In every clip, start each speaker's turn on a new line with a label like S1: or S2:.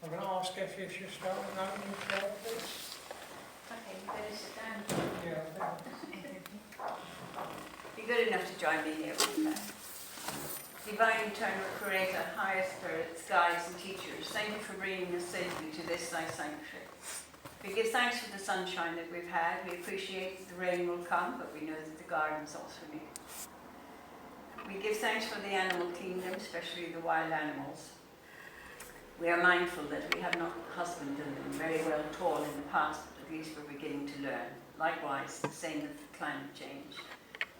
S1: I'm going to ask Effie if she'll start with an opening prayer, please.
S2: Okay, you better sit down.
S1: Yeah,
S2: Be good enough to join me here, won't you? Divine Eternal Creator, higher spirits, guides and teachers, thank you for bringing us safely to this thy sanctuary. We give thanks for the sunshine that we've had. We appreciate that the rain will come, but we know that the gardens also need it. We give thanks for the animal kingdom, especially the wild animals. We are mindful that we have not husbanded them very well taught in the past, but at least we're beginning to learn. Likewise, the same with climate change.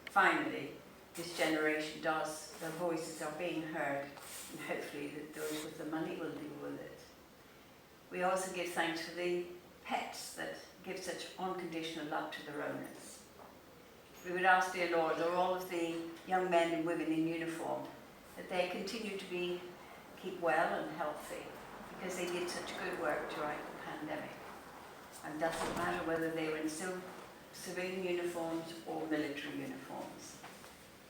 S2: Finally, this generation does, their voices are being heard, and hopefully that those with the money will deal with it. We also give thanks for the pets that give such unconditional love to their owners. We would ask, dear Lord, that all of the young men and women in uniform, that they continue to keep well and healthy, because they did such good work throughout the pandemic. And it doesn't matter whether they were in civilian uniforms or military uniforms.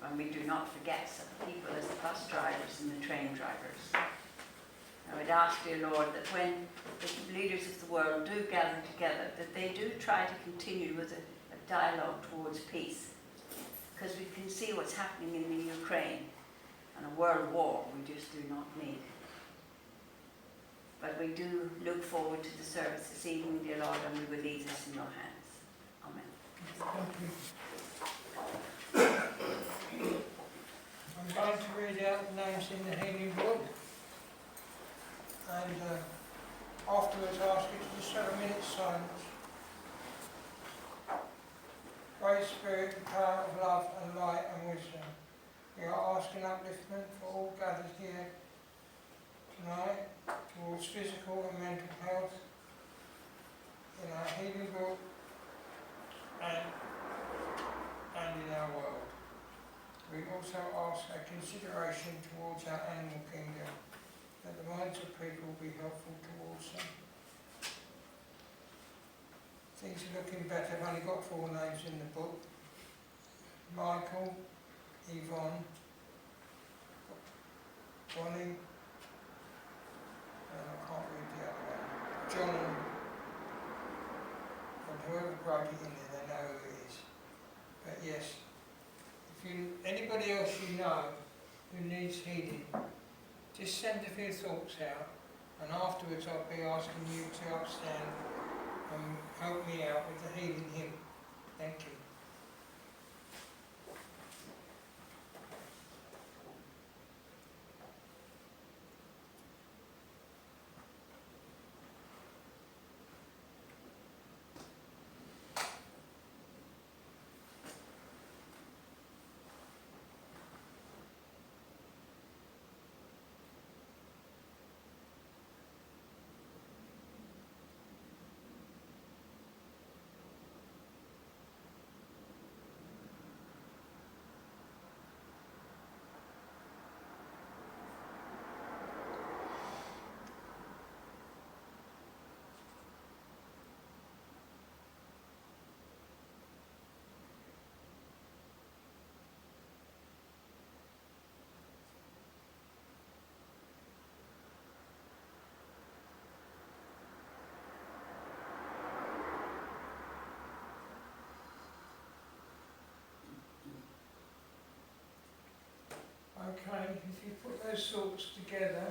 S2: And we do not forget some people as the bus drivers and the train drivers. I would ask, dear Lord, that when the leaders of the world do gather together, that they do try to continue with a dialogue towards peace. Because we can see what's happening in the Ukraine, and a world war we just do not need. But we do look forward to the service this evening, dear Lord, and we will leave this in your hands. Amen.
S1: thank you. I'm going to read out the names in the healing book, and afterwards ask you to just have a minute's silence. Great Spirit, the power of love and light and wisdom, we are asking upliftment for all gathered here tonight towards physical and mental health in our healing book and in our world. We also ask a consideration towards our animal kingdom, that the minds of people be helpful towards them. Things are looking better. I've only got 4 names in the book. Michael, Yvonne, Bonnie, and I can't read the other one, John, and whoever wrote it in there, they know who it is. But yes, if anybody else you know who needs healing, just send a few thoughts out, and afterwards I'll be asking you to upstand and help me out with the healing hymn. Thank you. Okay, if you put those thoughts together,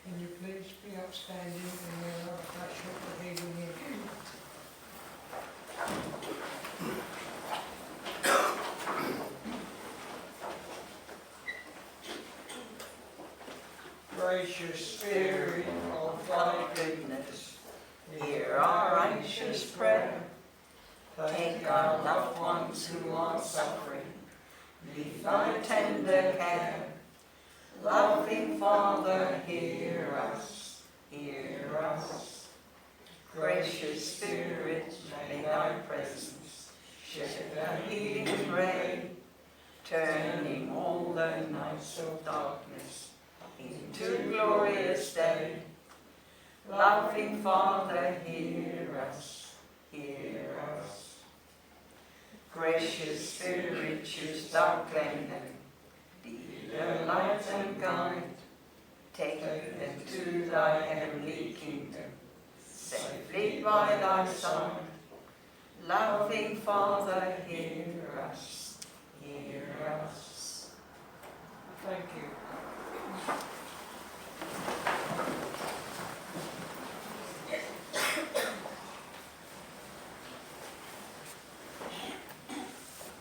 S1: can you please be upstanding and we'll have a flash of the healing hymn. Gracious Spirit of thy goodness, hear our anxious prayer. Take our loved ones who are suffering, leave thy tender care. Loving Father, hear us, hear us. Gracious Spirit, may thy presence shed a healing ray, turning all the nights of darkness into glorious day. Loving Father, hear us, hear us. Gracious Spirit, choose thou claim them, be their light and guide, take them to
S3: thy heavenly kingdom. Safely by thy side. Loving Father, hear us, hear us.
S1: Thank you.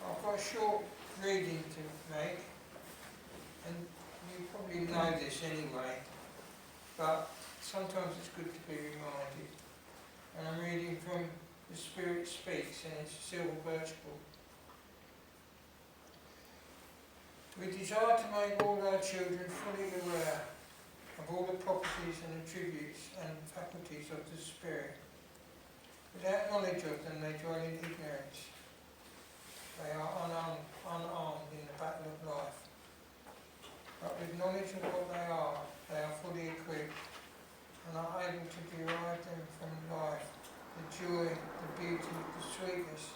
S1: I've got a short reading to make, and you probably know this anyway, but sometimes it's good to be reminded. And I'm reading from The Spirit Speaks, and it's a silver birch book. We desire to make all our children fully aware of all the properties and attributes and faculties of the Spirit. Without knowledge of them, they dwell in ignorance. They are unarmed in the battle of life. But with knowledge of what they are fully equipped and are able to derive them from life, the joy, the beauty, the sweetness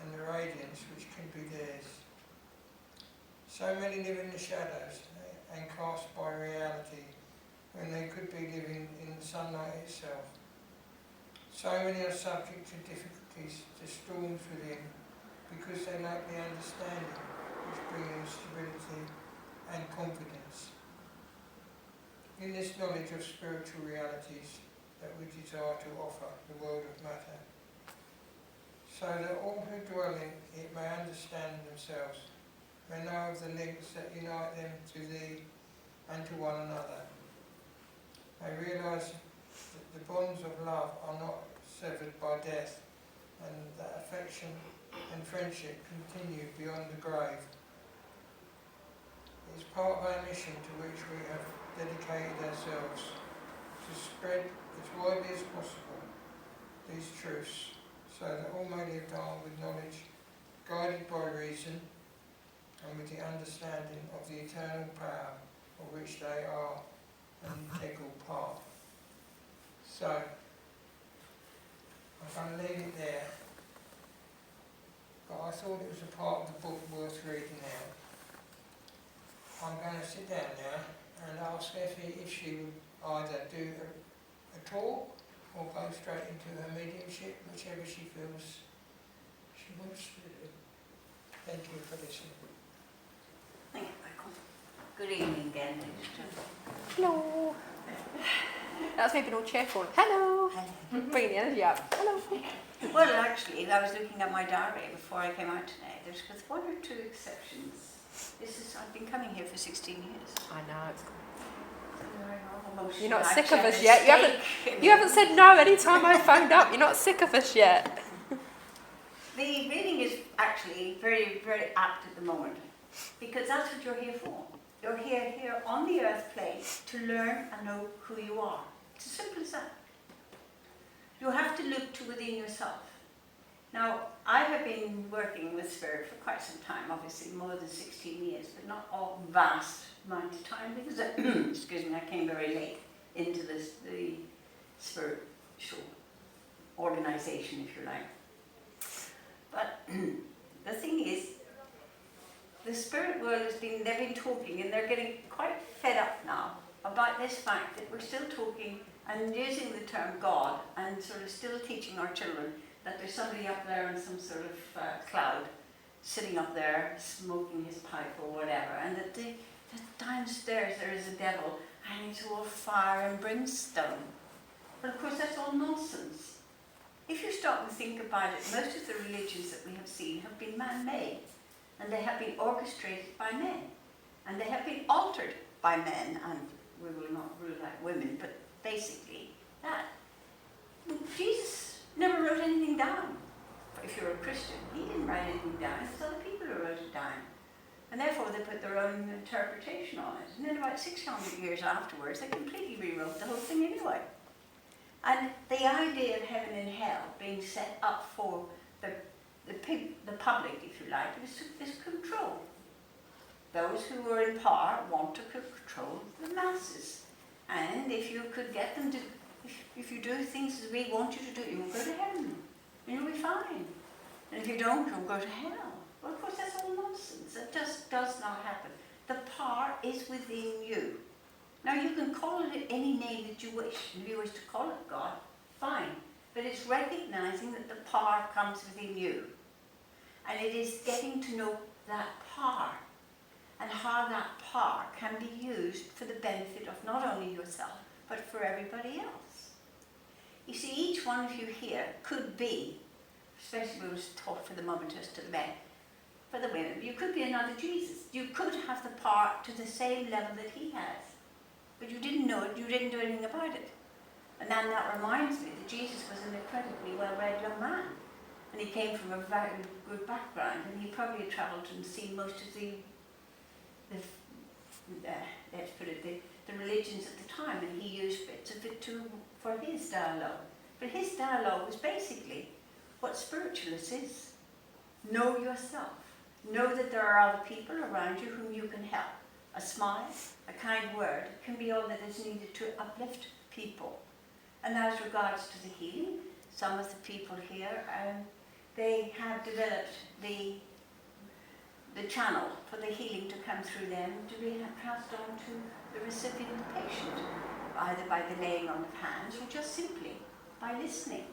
S1: and the radiance which can be theirs. So many live in the shadows and cast by reality when they could be living in the sunlight itself. So many are subject to difficulties, to storms within, because they lack the understanding which brings them stability and confidence. In this knowledge of spiritual realities that we desire to offer the world of matter, so that all who dwell in it may understand themselves, may know of the links that unite them to thee and to one another, may realise that the bonds of love are not severed by death, and that affection and friendship continue beyond the grave. It is part of our mission to which we have dedicated ourselves to spread as widely as possible these truths, so that all may live on with knowledge, guided by reason, and with the understanding of the eternal power of which they are an integral part. So, I'm going to leave it there, but I thought it was a part of the book worth reading out. I'm going to sit down now and ask Effie if she would either do a talk or go straight into her mediumship, whichever she feels she wants to do. Thank you for listening.
S2: Thank you, Michael. Good evening again, ladies and gentlemen.
S4: Hello. That's maybe all cheerful. Hello. Bringing the energy up. Hello.
S2: Well, actually, I was looking at my diary before I came out today. There's with one or two exceptions. I've been coming here for 16 years.
S4: I know.
S2: Almost
S4: You're not
S2: like
S4: sick of
S2: a
S4: us yet. You haven't said no any time I phoned up. You're not sick of us yet.
S2: The reading is actually very, very apt at the moment, because that's what you're here for. You're here on the earth plane to learn and know who you are. It's as simple as that. You have to look to within yourself. Now, I have been working with Spirit for quite some time, obviously more than 16 years, but not all vast amount of time, because excuse me, I came very late into the spiritual organization, if you like. But the thing is, the spirit world they've been talking, and they're getting quite fed up now about this fact that we're still talking and using the term God and sort of still teaching our children that there's somebody up there in some sort of cloud sitting up there smoking his pipe or whatever, and that downstairs there is a devil and it's all fire and brimstone. But of course that's all nonsense. If you stop and think about it, most of the religions that we have seen have been man-made, and they have been orchestrated by men, and they have been altered by men, and we will not rule out women, but basically that. Jesus never wrote anything down. If you're a Christian, he didn't write anything down, it was other people who wrote it down. And therefore they put their own interpretation on it. And then about 600 years afterwards, they completely rewrote the whole thing anyway. And the idea of heaven and hell being set up for the public, if you like, is control. Those who are in power want to control the masses. And if you could get them to, if you do things as we want you to do, you'll go to heaven. And you'll be fine. And if you don't, you'll go to hell. Well, of course, that's all nonsense. That just does not happen. The power is within you. Now you can call it any name that you wish. If you wish to call it God, fine. But it's recognizing that the power comes within you. And it is getting to know that power and how that power can be used for the benefit of not only yourself, but for everybody else. You see, each one of you here could be, especially when it was taught for the moment just to the men, for the women, you could be another Jesus. You could have the power to the same level that he has. But you didn't know it, you didn't do anything about it. And then that reminds me that Jesus was an incredibly well-read young man. And he came from a very good background, and he probably had travelled and seen most of the religions at the time, and he used bits of it for his dialogue. But his dialogue was basically what spiritualist is. Know yourself. Know that there are other people around you whom you can help. A smile, a kind word can be all that is needed to uplift people. And as regards to the healing, some of the people here, they have developed the channel for the healing to come through them to be passed on to the recipient, the patient, either by the laying on of hands or just simply by listening.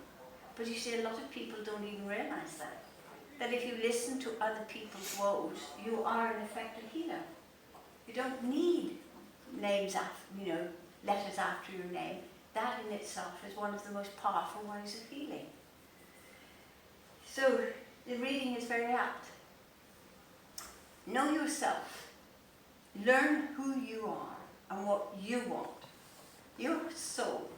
S2: But you see, a lot of people don't even realize that if you listen to other people's woes, you are in effect a healer. You don't need names after, letters after your name. That in itself is one of the most powerful ways of healing. So the reading is very apt. Know yourself. Learn who you are and what you want. Your soul.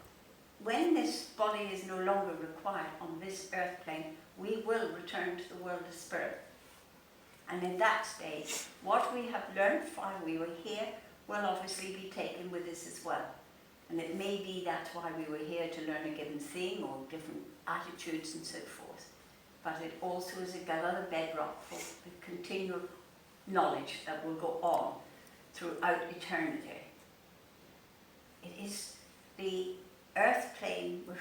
S2: When this body is no longer required on this earth plane, we will return to the world of spirit. And in that stage, what we have learned while we were here will obviously be taken with us as well. And it may be that's why we were here, to learn a given thing or different attitudes and so forth. But it also is another bedrock for the continual knowledge that will go on throughout eternity. It is the earth plane we're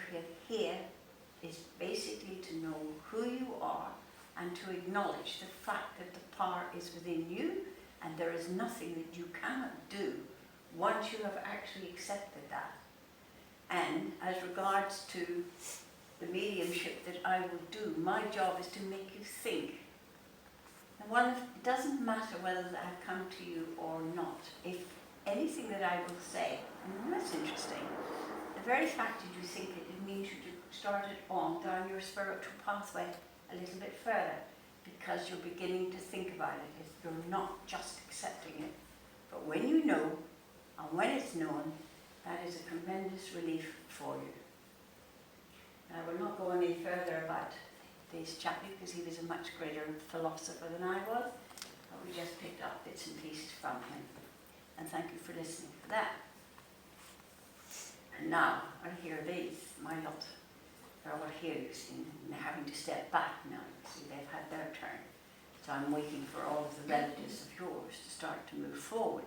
S2: here is basically to know who you are and to acknowledge the fact that the power is within you, and there is nothing that you cannot do once you have actually accepted that. And as regards to the mediumship that I will do, my job is to make you think. And it doesn't matter whether I've come to you or not. If anything that I will say, and that's interesting, the very fact that you think it means you started on down your spiritual pathway a little bit further, because you're beginning to think about it. You're not just accepting it. But when you know, and when it's known, that is a tremendous relief for you. I will not go any further about this chappie, because he was a much greater philosopher than I was, but we just picked up bits and pieces from him. And thank you for listening for that. And now I hear these, my lot. They're all here, you see, and they're having to step back now. See, they've had their turn. So I'm waiting for all of the relatives of yours to start to move forward.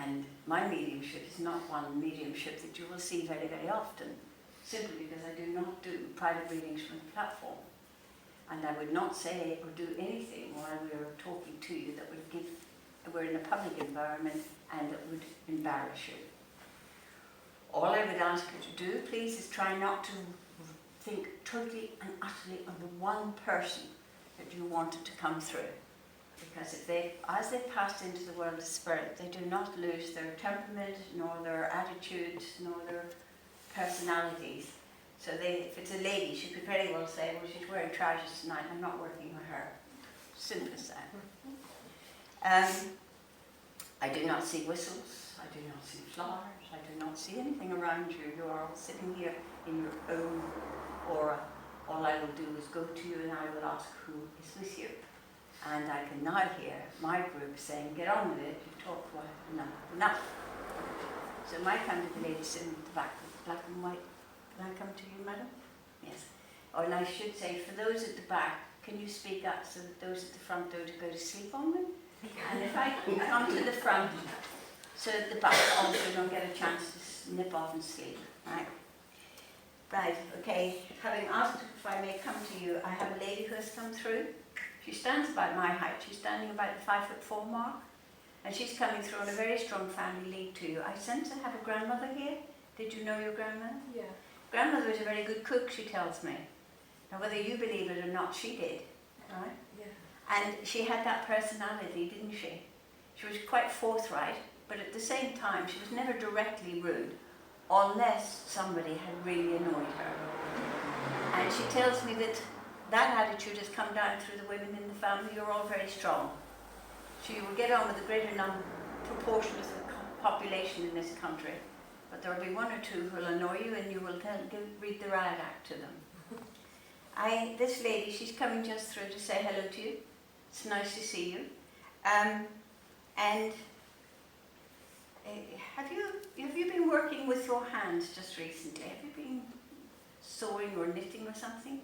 S2: And my mediumship is not one mediumship that you will see very, very often, simply because I do not do private readings from the platform. And I would not say or do anything while we are talking to you that would give, we're in a public environment and that would embarrass you. All I would ask you to do, please, is try not to think totally and utterly of the one person that you wanted to come through. Because if as they passed into the world of spirit, they do not lose their temperament, nor their attitudes, nor their personalities. So if it's a lady, she could very well say, well, she's wearing trousers tonight, I'm not working with her. Simple as that. I do not see whistles, I do not see flowers, I do not see anything around you. You are all sitting here in your own aura. All I will do is go to you and I will ask who is with you. And I can now hear my group saying, get on with it, you've talked enough. So I come to the lady sitting at the back with black and white. Can I come to you, madam? Yes. Oh, and I should say, for those at the back, can you speak up so that those at the front don't go to sleep on me? And if I can come to the front, so at the back also don't get a chance to nip off and sleep. Right? Right, okay. Having asked if I may come to you, I have a lady who has come through. She stands about my height. She's standing about the 5'4" mark. And she's coming through on a very strong family link to you. I sense I have a grandmother here. Did you know your grandmother?
S4: Yeah.
S2: Grandmother was a very good cook, she tells me. Now, whether you believe it or not, she did, right?
S4: Yeah.
S2: And she had that personality, didn't she? She was quite forthright, but at the same time, she was never directly rude, unless somebody had really annoyed her. And she tells me that that attitude has come down through the women in the family. You're all very strong. So you will get on with the greater proportion of the population in this country. But there will be one or two who will annoy you, and you will read the riot act to them. This lady, she's coming just through to say hello to you. It's nice to see you. And have you been working with your hands just recently? Have you been sewing or knitting or something?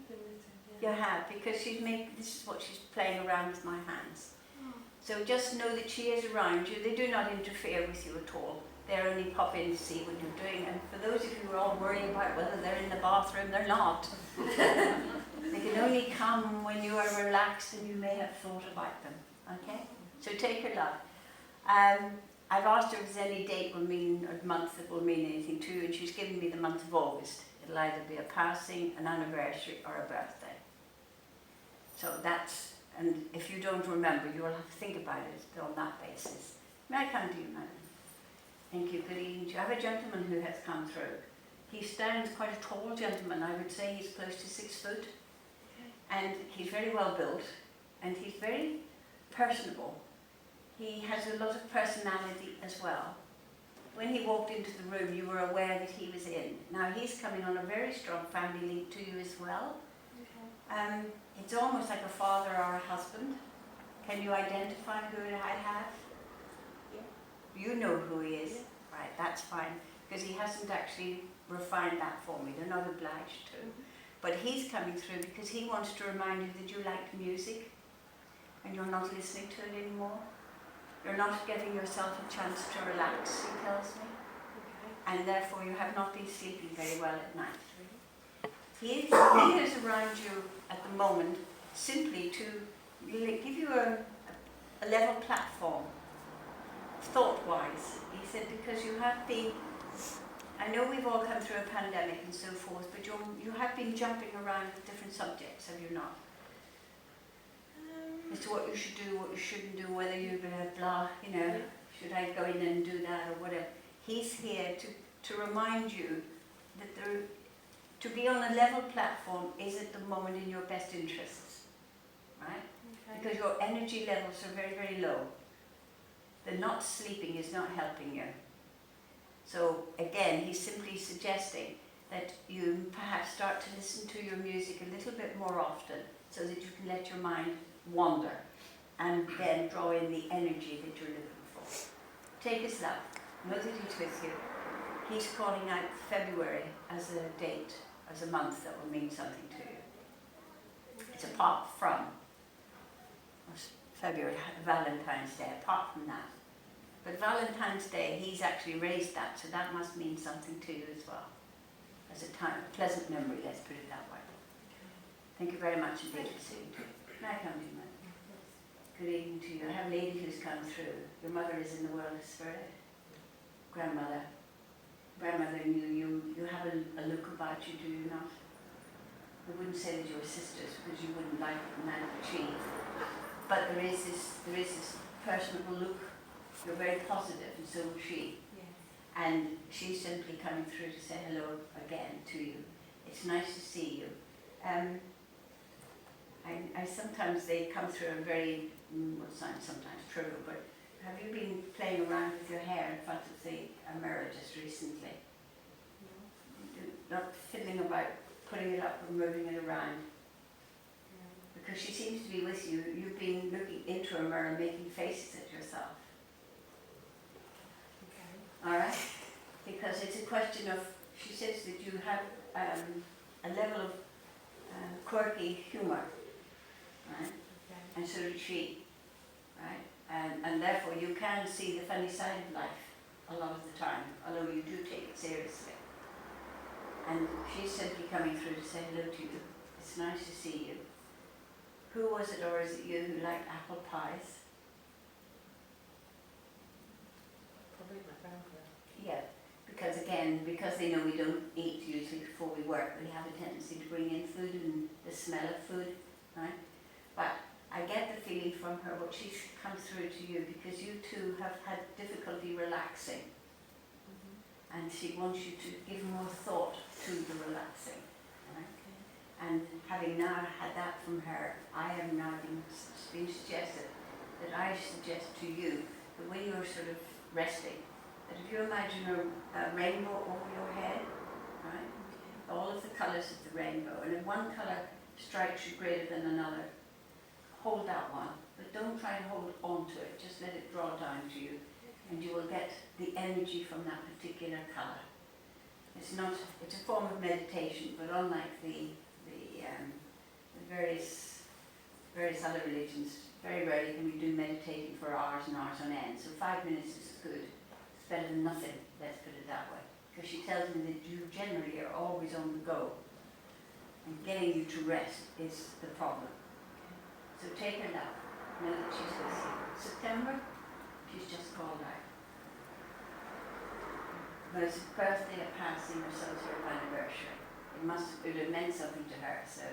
S2: You have, because this is what she's playing around with my hands. So just know that she is around you. They do not interfere with you at all. They only pop in to see what you're doing. And for those of you who are all worrying about whether they're in the bathroom, they're not. They can only come when you are relaxed and you may have thought about them. Okay? So take her love. I've asked her if there's any date will mean, or month that will mean anything to you, and she's given me the month of August. It'll either be a passing, an anniversary, or a birthday. So that's, and if you don't remember, you will have to think about it on that basis. May I come to you, madam? Thank you. Good evening. Do you have a gentleman who has come through? He stands quite a tall gentleman. I would say he's close to 6 foot. And he's very well built. And he's very personable. He has a lot of personality as well. When he walked into the room, you were aware that he was in. Now, he's coming on a very strong family link to you as well. Okay. It's almost like a father or a husband. Can you identify who I have? You know who he is. Yeah. Right, that's fine. Because he hasn't actually refined that for me. They're not obliged to. But he's coming through because he wants to remind you that you like music and you're not listening to it anymore. You're not giving yourself a chance to relax, he tells me. Okay. And therefore you have not been sleeping very well at night. He is around you at the moment simply to give you a level platform. Thought-wise, he said, because you have been, I know we've all come through a pandemic and so forth, but you have been jumping around with different subjects, have you not? As to what you should do, what you shouldn't do, whether you blah, should I go in and do that or whatever. He's here to remind you that to be on a level platform is at the moment in your best interests, right? Okay. Because your energy levels are very, very low. The not sleeping is not helping you. So again, he's simply suggesting that you perhaps start to listen to your music a little bit more often so that you can let your mind wander and then draw in the energy that you're looking for. Take his love. Know that he's with you. He's calling out February as a date, as a month that will mean something to you. It's apart from February, Valentine's Day, apart from that. But Valentine's Day, he's actually raised that, so that must mean something to you as well. As a pleasant memory, let's put it that way. Thank you very much indeed for seeing you. May I come to you, madam? Good evening to you. I have a lady who's come through. Your mother is in the world of spirit. Grandmother, you have a look about you, do you not? I wouldn't say that you're sisters because you wouldn't like the man to achieve. But there is this personable look. You're very positive, and so is she. Yes. And she's simply coming through to say hello again to you. It's nice to see you. I sometimes they come through a very, what sounds sometimes trivial, but have you been playing around with your hair in front of the mirror just recently? No. Not fiddling about putting it up and moving it around? Because she seems to be with you. You've been looking into a mirror, making faces at yourself. Okay. All right? Because it's a question of, she says that you have a level of quirky humour, right? Okay. And so did she, right? And therefore you can see the funny side of life a lot of the time, although you do take it seriously. And she's simply coming through to say hello to you. It's nice to see you. Who was it, or is it you who liked apple pies? because again, because they know we don't eat usually before we work, we have a tendency to bring in food and the smell of food, right? But I get the feeling from her what she's come through to you because you two have had difficulty relaxing. And she wants you to give more thought to the relaxing. Right? And having now had that from her, I am now being suggested that I suggest to you that when you're sort of resting, that if you imagine a rainbow over your head, right? All of the colours of the rainbow, and if one colour strikes you greater than another, hold that one, but don't try and hold on to it, just let it draw down to you, and you will get the energy from that particular colour. It's a form of meditation, but unlike the various other religions, very rarely can we do meditating for hours and hours on end. So 5 minutes is good. It's better than nothing, let's put it that way. Because she tells me that you generally are always on the go. And getting you to rest is the problem. So take her now. Know that she's with you. September, she's just called out. But it's a birthday, a passing, or some sort of anniversary. It have meant something to her, so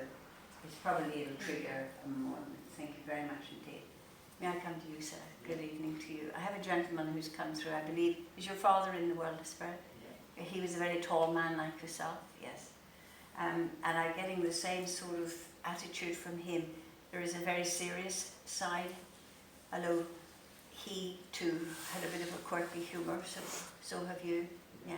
S2: it's probably it'll trigger a moment. Thank you very much indeed. May I come to you, sir? Good evening to you. I have a gentleman who's come through, I believe. Is your father in the world of spirit? Yeah. He was a very tall man like yourself, yes. And I'm getting the same sort of attitude from him. There is a very serious side, although he too had a bit of a quirky humour, so have you, yeah.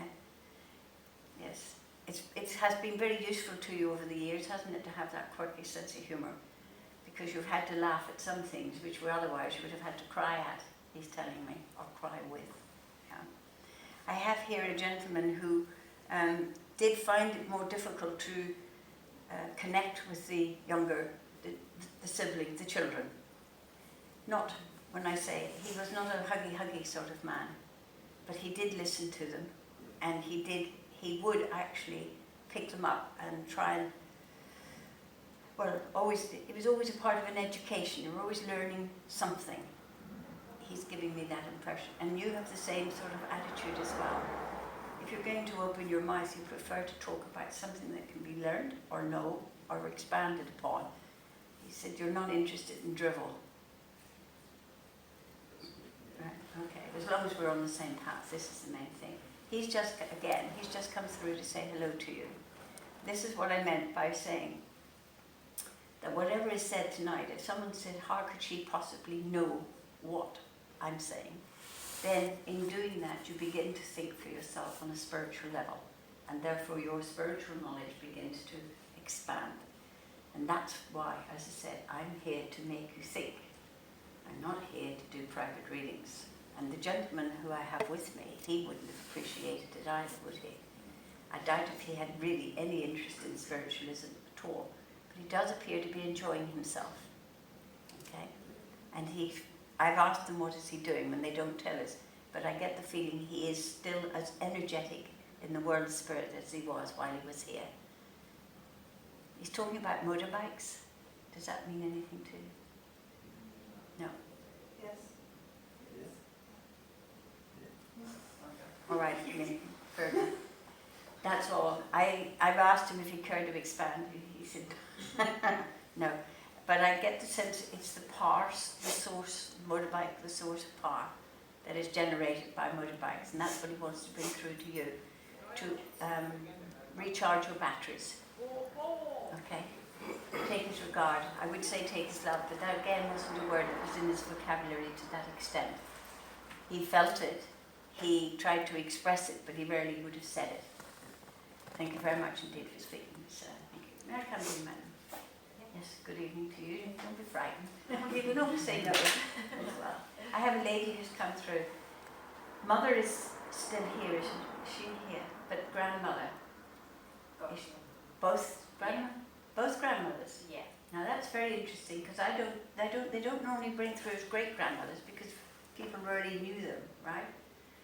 S2: Yes, it has been very useful to you over the years, hasn't it, to have that quirky sense of humour, because you've had to laugh at some things which were otherwise you would have had to cry at, he's telling me, or cry with. Yeah. I have here a gentleman who did find it more difficult to connect with the younger, the siblings, the children. Not, when I say, he was not a huggy sort of man, but he did listen to them, and he would actually pick them up and try and, well, it was always a part of an education. You were always learning something. He's giving me that impression. And you have the same sort of attitude as well. If you're going to open your mouth, you prefer to talk about something that can be learned or know or expanded upon. He said you're not interested in drivel. Right, okay, as long as we're on the same path, this is the main thing. He's just come through to say hello to you. This is what I meant by saying that whatever is said tonight, if someone said, how could she possibly know what I'm saying? Then in doing that, you begin to think for yourself on a spiritual level, and therefore your spiritual knowledge begins to expand. And that's why, as I said, I'm here to make you think. I'm not here to do private readings. And the gentleman who I have with me, he wouldn't have appreciated it either, would he? I doubt if he had really any interest in spiritualism at all. But he does appear to be enjoying himself. Okay? And I've asked them what is he doing when they don't tell us, but I get the feeling he is still as energetic in the world of spirit as he was while he was here. He's talking about motorbikes. Does that mean anything to you? No?
S3: Yes.
S2: All right, further. That's all. I've asked him if he cared to expand. He said no. But I get the sense it's the power, the source, motorbike, the source of power that is generated by motorbikes, and that's what he wants to bring through to you, to recharge your batteries. Okay? Take his regard. I would say take his love, but that again wasn't a word that was in his vocabulary to that extent. He felt it, he tried to express it, but he rarely would have said it. Thank you very much indeed for speaking, sir. Thank you. May I come to you, madam? Yes, good evening to you. Don't be frightened. You can always say no as well. I have a lady who's come through. Mother is still here, isn't she? Here? But grandmother? Both grandmothers? Both grandmothers?
S3: Yeah.
S2: Now that's very interesting, because they don't normally bring through as great grandmothers because people rarely knew them, right?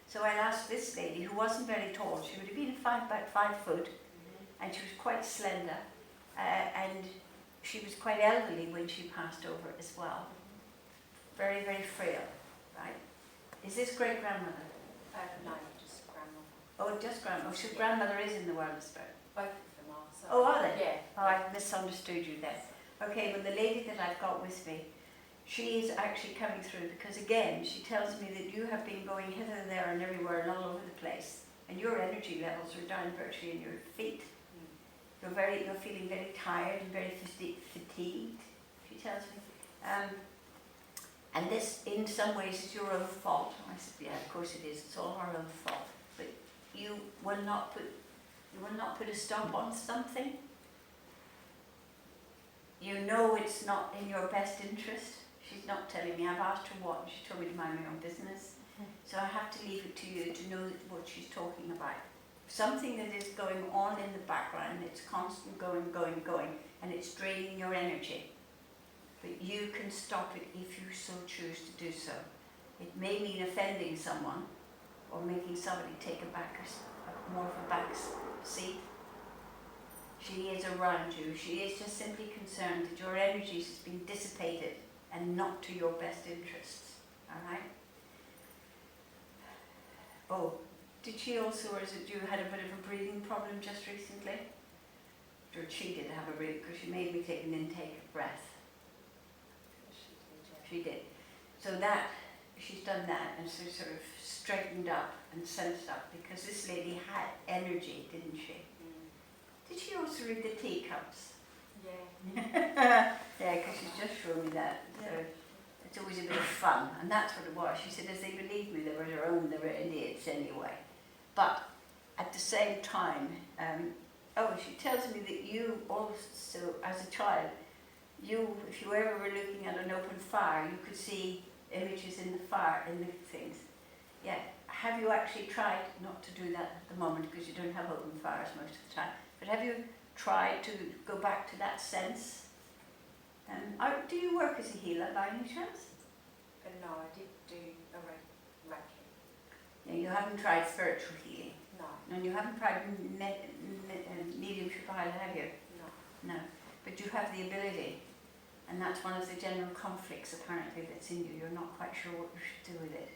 S2: So I asked this lady, who wasn't very tall. She would have been about 5 foot, and she was quite slender, and she was quite elderly when she passed over as well. Very, very frail, right? Is this great grandmother?
S3: No, just grandmother.
S2: Oh, just grandmother. Oh, so grandmother is in the world of spirit.
S3: Both of them are. So.
S2: Oh, are they?
S3: Yeah.
S2: Oh, I misunderstood you then. Okay, well the lady that I've got with me, she is actually coming through because again, she tells me that you have been going hither and there and everywhere and all over the place, and your energy levels are down virtually in your feet. You're feeling very tired and very fatigued, she tells me. And this, in some ways, is your own fault. I said, yeah, of course it is. It's all our own fault. But you will not put a stop on something. You know it's not in your best interest. She's not telling me. I've asked her what, and she told me to mind my own business. So I have to leave it to you to know what she's talking about. Something that is going on in the background, it's constant going, and it's draining your energy. But you can stop it if you so choose to do so. It may mean offending someone, or making somebody take more of a back seat. She is around you. She is just simply concerned that your energies has been dissipated and not to your best interests. Alright? Oh, did she also, or is it you had a bit of a breathing problem just recently? Or she did have a breathing, because she made me take an intake of breath. She did. So that, she's done that, and so sort of straightened up and sensed up, because this lady had energy, didn't she? Did she also read the teacups?
S3: Yeah.
S2: Yeah, because she's just shown me that. So it's always a bit of fun, and that's what it was. She said, as they believed me, they were idiots anyway. But at the same time, she tells me that you also, as a child, if you ever were looking at an open fire, you could see images in the fire, in the things. Yeah. Have you actually tried, not to do that at the moment because you don't have open fires most of the time, but have you tried to go back to that sense? Do you work as a healer by any chance?
S3: No, I did do a Reiki.
S2: Yeah, you haven't tried spiritual healing?
S3: No.
S2: And you haven't tried mediumship either, have you?
S3: No.
S2: No. But you have the ability, and that's one of the general conflicts apparently that's in you. You're not quite sure what you should do with it.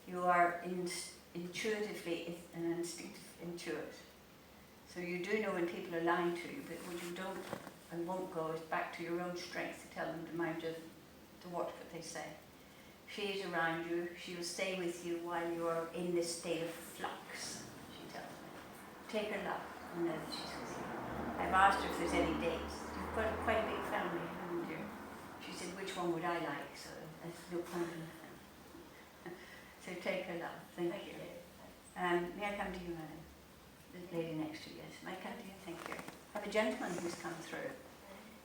S2: You are intuitively an instinctive intuit. So you do know when people are lying to you, but what you don't and won't go is back to your own strength to tell them to mind to watch what they say. She is around you. She will stay with you while you are in this state of flux, she tells me. Take her love and know that she's with you. I've asked her if there's any dates. You've got quite a big family, haven't you? She said, which one would I like? So there's no point in that. So take her love. Thank you. May I come to you, madam? The lady next to you, yes. May I come to you? Thank you. I have a gentleman who's come through.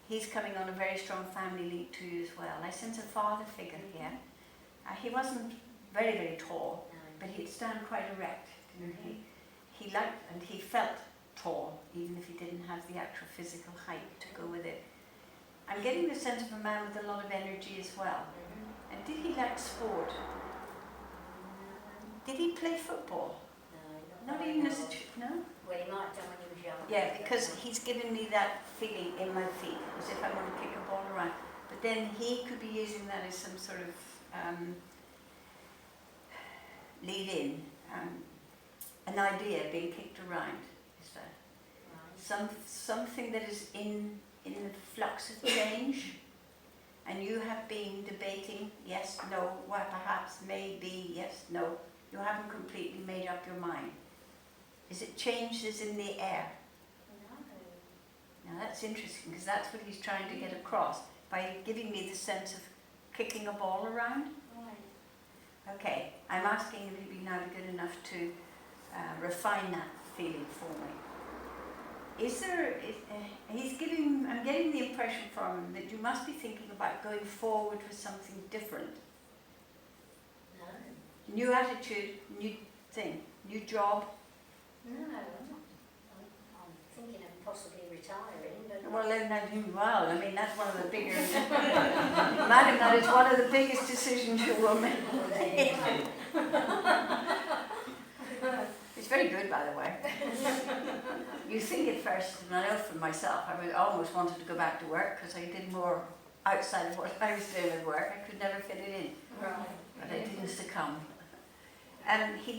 S2: He's coming on a very strong family link to you as well. I sense a father figure here. He wasn't very, very tall, but he'd stand quite erect, didn't he? He liked and he felt tall, even if he didn't have the actual physical height to go with it. I'm getting the sense of a man with a lot of energy as well. And did he like sport? Did he play football?
S5: No,
S2: Not even as a no?
S5: Well, he might have done when he was young.
S2: Yeah, because he's given me that feeling in my feet, as if I want to kick a ball around. But then he could be using that as some sort of lead-in, an idea being kicked around. Is that something that is in the flux of change, and you have been debating yes, no, well, perhaps, maybe, yes, no. You haven't completely made up your mind. Is it change is in the air?
S5: No.
S2: Now that's interesting, because that's what he's trying to get across by giving me the sense of kicking a ball around.
S5: Right.
S2: Okay, I'm asking if you'd be now good enough to refine that feeling for me. I'm getting the impression from him that you must be thinking about going forward with something different.
S5: No.
S2: New attitude, new thing, new job.
S5: No, I'm not. I'm thinking of possibly retiring, but
S2: Well, I mean, that's one of the bigger, madam, that is one of the biggest decisions you will make. It's very good, by the way. You think at first, and I know for myself, I almost wanted to go back to work because I did more outside of what I was doing with work. I could never fit it in,
S5: right.
S2: but I didn't succumb.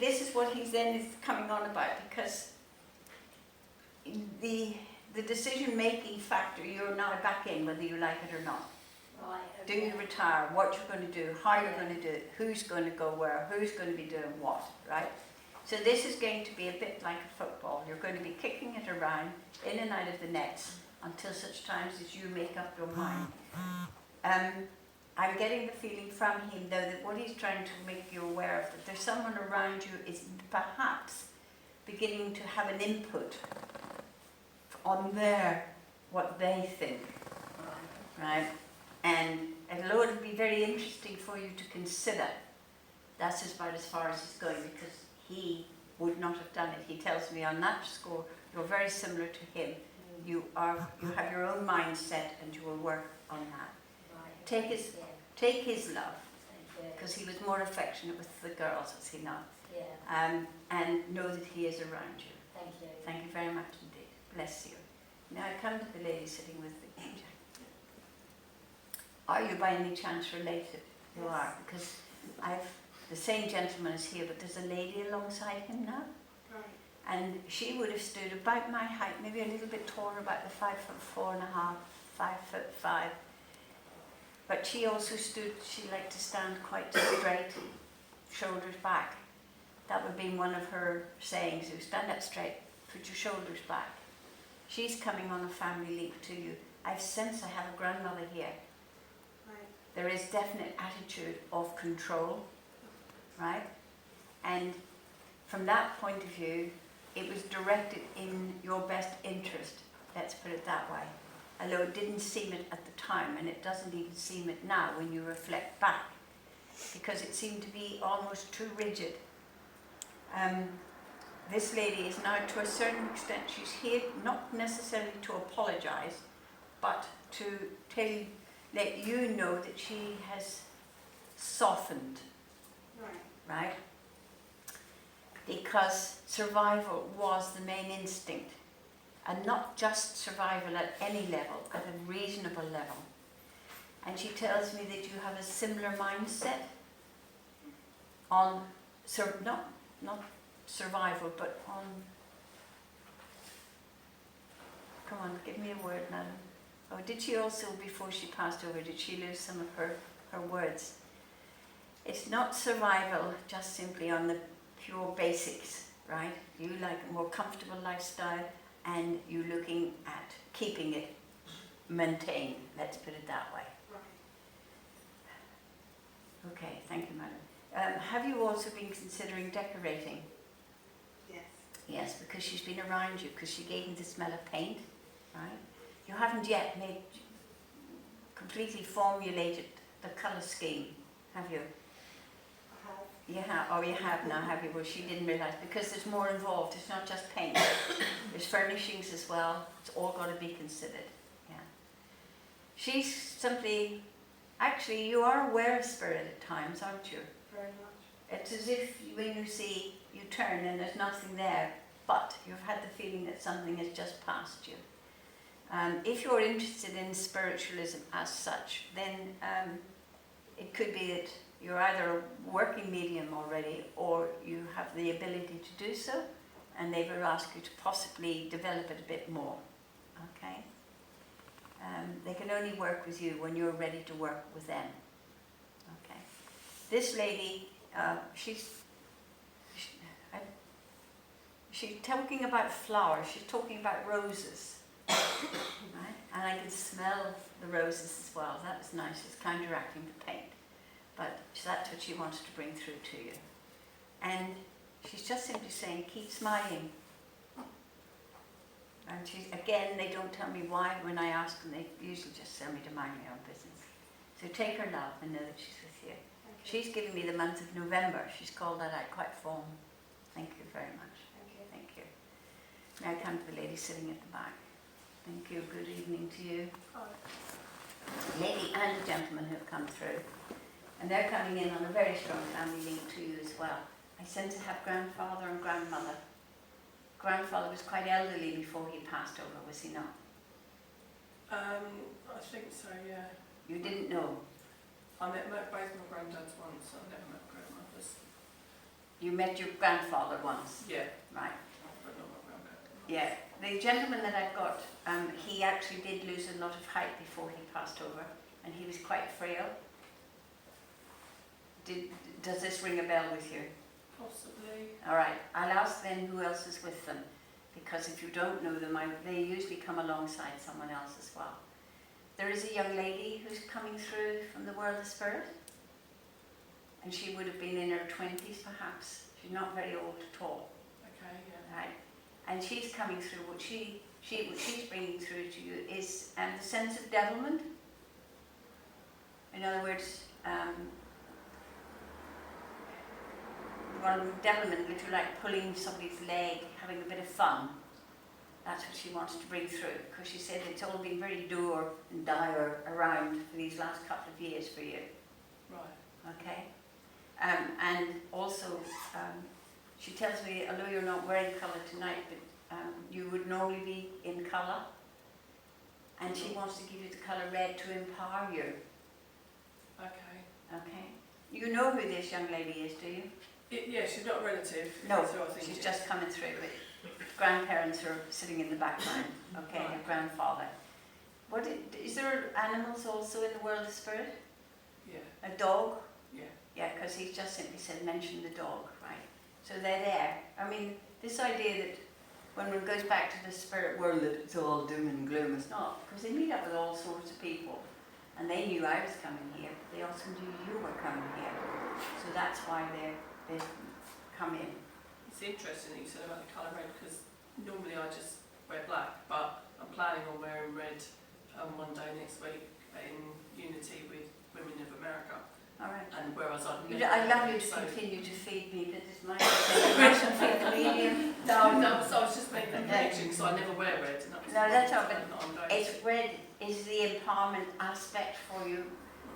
S2: This is what he's then is coming on about, because the decision-making factor, you're now back in, whether you like it or not.
S5: Right,
S2: Do
S5: okay.
S2: you retire? What you're going to do? How you're going to do it? Who's going to go where? Who's going to be doing what? Right? So this is going to be a bit like a football. You're going to be kicking it around in and out of the nets until such times as you make up your mind. I'm getting the feeling from him, though, that what he's trying to make you aware of, that there's someone around you is perhaps beginning to have an input on what they think, right? And although it'll be very interesting for you to consider, that's about as far as he's going, because he would not have done it. He tells me on that score, you're very similar to him. You have your own mindset, and you will work on that.
S5: Right,
S2: Take
S5: okay,
S2: his-
S5: yeah,
S2: Take his love,
S5: thank you.
S2: because he was more affectionate with the girls, was he not?
S5: Yeah,
S2: And know that he is around you.
S5: thank you.
S2: Thank you very much indeed. Bless you. Now I come to the lady sitting with the angel. Are you by any chance related? You
S3: Yes.
S2: are, because the same gentleman is here, but there's a lady alongside him now.
S3: Right.
S2: And she would have stood about my height, maybe a little bit taller, about the 5'4.5", 5'5". But she also stood, she liked to stand quite straight, shoulders back. That would be one of her sayings, stand up straight, put your shoulders back. She's coming on a family leap to you. I sense I have a grandmother here.
S3: Right.
S2: There is definite attitude of control, right? And from that point of view, it was directed in your best interest, let's put it that way. Although it didn't seem it at the time, and it doesn't even seem it now when you reflect back, because it seemed to be almost too rigid. This lady is now, to a certain extent, she's here not necessarily to apologise, but to let you know that she has softened,
S3: Right.
S2: right? Because survival was the main instinct, and not just survival at any level, at a reasonable level. And she tells me that you have a similar mindset on, not survival, but on, come on, give me a word, madam. Oh, did she also, before she passed over, did she lose some of her words? It's not survival just simply on the pure basics, right? You like a more comfortable lifestyle, and you're looking at keeping it maintained, let's put it that way.
S3: Right.
S2: Okay, thank you, madam. Have you also been considering decorating?
S3: Yes.
S2: Yes, because she's been around you, because she gave me the smell of paint, right? You haven't yet completely formulated the colour scheme, have you?
S3: I have.
S2: You have, oh you have now, have you? Well, she didn't realise, because there's more involved. It's not just paint. There's furnishings as well. It's all got to be considered. Yeah. She's simply, actually, you are aware of spirit at times, aren't you?
S3: Very much.
S2: It's as if when you see, you turn and there's nothing there, but you've had the feeling that something has just passed you. If you're interested in spiritualism as such, then it could be that you're either a working medium already, or you have the ability to do so, and they will ask you to possibly develop it a bit more. Okay? They can only work with you when you're ready to work with them. Okay? This lady, she's talking about flowers. She's talking about roses, right? And I can smell the roses as well. That was nice. It's counteracting the paint. But that's what she wants to bring through to you. And she's just simply saying, keep smiling. And again, they don't tell me why when I ask them. They usually just tell me to mind my own business. So take her love and know that she's with you. She's giving me the month of November. She's called that out quite formal. Thank you very much.
S3: Thank you.
S2: Thank you. Now I come to the lady sitting at the back. Thank you. Good evening to you. Lady and gentleman who have come through. And they're coming in on a very strong family link to you as well. I sense to have grandfather and grandmother. Grandfather was quite elderly before he passed over, was he not?
S6: I think so, yeah.
S2: You didn't know?
S6: I met both my granddads once, I never met grandmothers.
S2: You met your grandfather once,
S6: Yeah,
S2: right?
S6: but not my grandpa.
S2: Yeah. The gentleman that I've got, he actually did lose a lot of height before he passed over, and he was quite frail. Does this ring a bell with you?
S6: Possibly.
S2: All right. I'll ask then who else is with them, because if you don't know them, they usually come alongside someone else as well. There is a young lady who's coming through from the world of spirit, and she would have been in her 20s perhaps. She's not very old at all,
S6: Okay, yeah.
S2: right? And she's coming through. What she's bringing through to you is the sense of devilment. In other words, devilment, literally like pulling somebody's leg, having a bit of fun. That's what she wants to bring through, because she said it's all been very dour and dire around for these last couple of years for you.
S6: Right.
S2: Okay? And also, she tells me, although you're not wearing colour tonight, but you would normally be in colour, and she wants to give you the colour red to empower you.
S6: Okay.
S2: Okay? You know who this young lady is, do you?
S6: Yeah, she's not a relative.
S2: No,
S6: so I think
S2: she's
S6: it's-
S2: just coming through. But grandparents are sitting in the background, okay,
S6: Right.
S2: your grandfather. Is there animals also in the world of spirit?
S6: Yeah,
S2: A dog?
S6: yeah.
S2: Yeah, because he's just simply said, mention the dog, right? So they're there. I mean, this idea that when one goes back to the spirit world that it's all doom and gloom, it's not, because they meet up with all sorts of people. And they knew I was coming here, but they also knew you were coming here. So that's why they come in.
S6: It's interesting that you said about the colour red, because normally I just wear black, but I'm planning on wearing red one day next week in unity with Women of America.
S2: All right.
S6: And whereas I'd
S2: I'd love you to
S6: so-
S2: continue to feed me, but it's my question feed the medium.
S6: No, so I was just making that connection, because I never wear red. And that was
S2: No, that's all, but
S6: I'm going
S2: It's red is the empowerment aspect for you.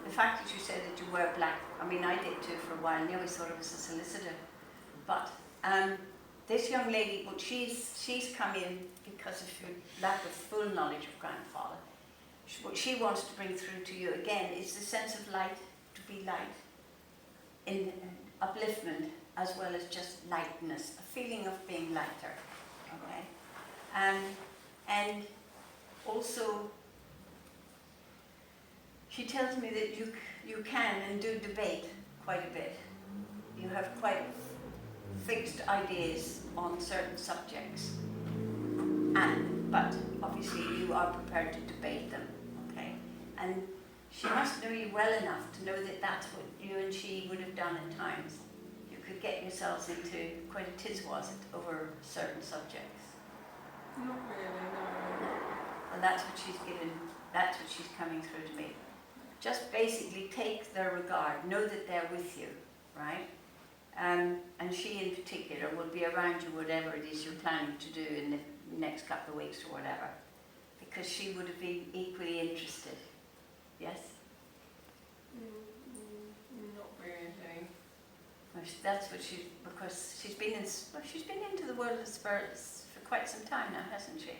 S2: The fact that you said that you wear black, I mean, I did too for a while, and I always thought it was a solicitor. But this young lady, well, she's come in because of your lack of full knowledge of grandfather. What she wants to bring through to you again is the sense of light, to be light, in upliftment as well as just lightness, a feeling of being lighter. Okay, and also she tells me that you can and do debate quite a bit. You have quite fixed ideas on certain subjects, but obviously you are prepared to debate them, okay? And she must know you well enough to know that that's what you and she would have done at times. You could get yourselves into quite a tiz-was-it over certain subjects.
S6: Not really, no.
S2: And that's what she's given, that's what she's coming through to me. Just basically take their regard, know that they're with you, right? And she in particular will be around you whatever it is you're planning to do in the next couple of weeks or whatever, because she would have been equally interested. Yes?
S6: Not really.
S2: Well, that's what because she's been into the world of spirits for quite some time now, hasn't she?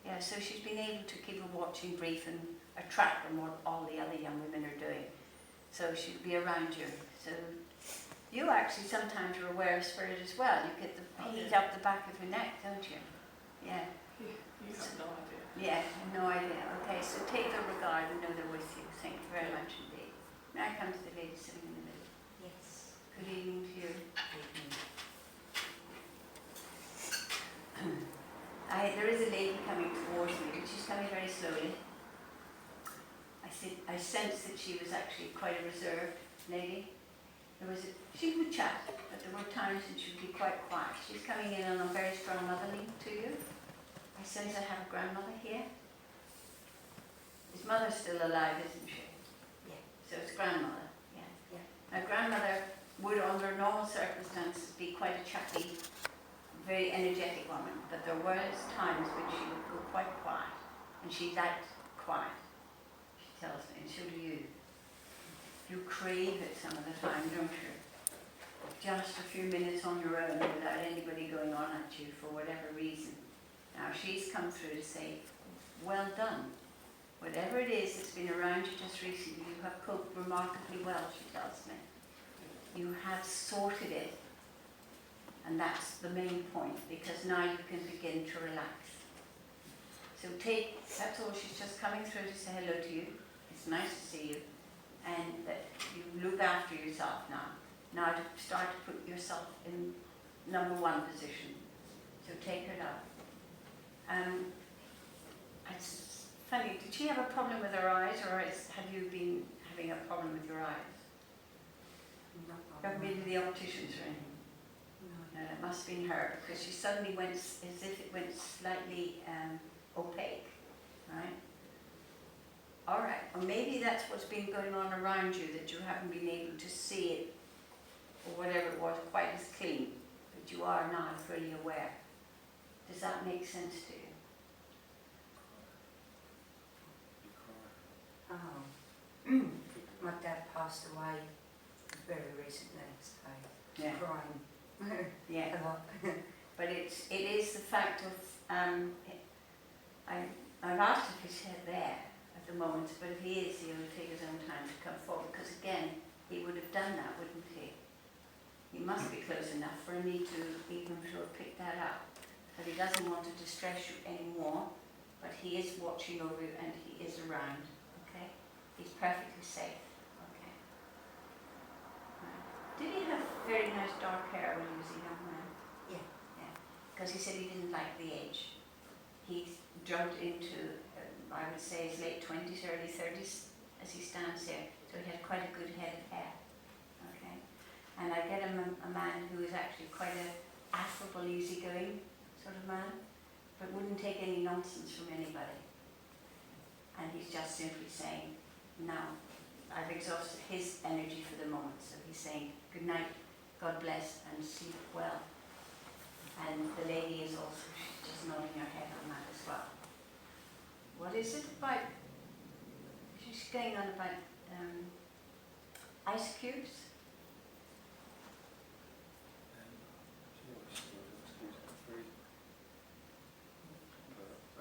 S2: Yeah, so she's been able to keep a watching brief and a track on what all the other young women are doing. So she'll be around you. So you actually sometimes are aware of spirit as well. You get the heat up the back of your neck, don't you? Yeah.
S6: You have no idea.
S2: Yeah, I have no idea. Okay, so take their regard and know they're with you. Thank you very much indeed. Now comes the lady sitting in the middle.
S5: Yes.
S2: Good evening to you. There is a lady coming towards me, but she's coming very slowly. I sensed that she was actually quite a reserved lady. She would chat, but there were times when she would be quite quiet. She's coming in on a very strong motherly to you. I sense I have a grandmother here. His mother's still alive, isn't she?
S5: Yeah.
S2: So it's grandmother, yeah.
S5: Yeah.
S2: Now grandmother would, under normal circumstances, be quite a chatty, very energetic woman, but there was times when she would go quite quiet, and she liked quiet, she tells me, and so do you. You crave it some of the time, don't you? Just a few minutes on your own without anybody going on at you for whatever reason. Now she's come through to say, well done. Whatever it is that's been around you just recently, you have coped remarkably well, she tells me. You have sorted it And that's the main point, because now you can begin to relax. So that's all, she's just coming through to say hello to you. It's nice to see you. And that you look after yourself now. Now to start to put yourself in number one position. So take her up. It's funny, did she have a problem with her eyes, or have you been having a problem with your eyes? You haven't been to the opticians or anything? No, it must have been her, because she suddenly went as if it went slightly opaque, right? All right, or maybe that's what's been going on around you, that you haven't been able to see it, or whatever it was, quite as clean, but you are now fully aware. Does that make sense to you?
S3: Oh. My dad passed away very recently, so
S2: Yeah.
S3: crying
S2: Yeah.
S3: a lot.
S2: But it is the fact of, I've asked if he's there at the moment, but if he is, he'll take his own time to come forward, because again, he would have done that, wouldn't he? He must be close enough for me to even sort of pick that up. But he doesn't want to distress you anymore, but he is watching over you and he is around, okay? He's perfectly safe, okay? Right. Did he have very nice dark hair when he was a young man?
S3: Yeah.
S2: Yeah, because he said he didn't like the age. He jumped into, I would say, his late 20s, early 30s, as he stands there. So he had quite a good head of hair, okay? And I get him a man who is actually quite an affable, easygoing sort of man, but wouldn't take any nonsense from anybody. And he's just simply saying, now, I've exhausted his energy for the moment, so he's saying, good night, God bless, and sleep well. And the lady is also, she's just nodding her head on that as well. What is it about? She's going on about ice cubes.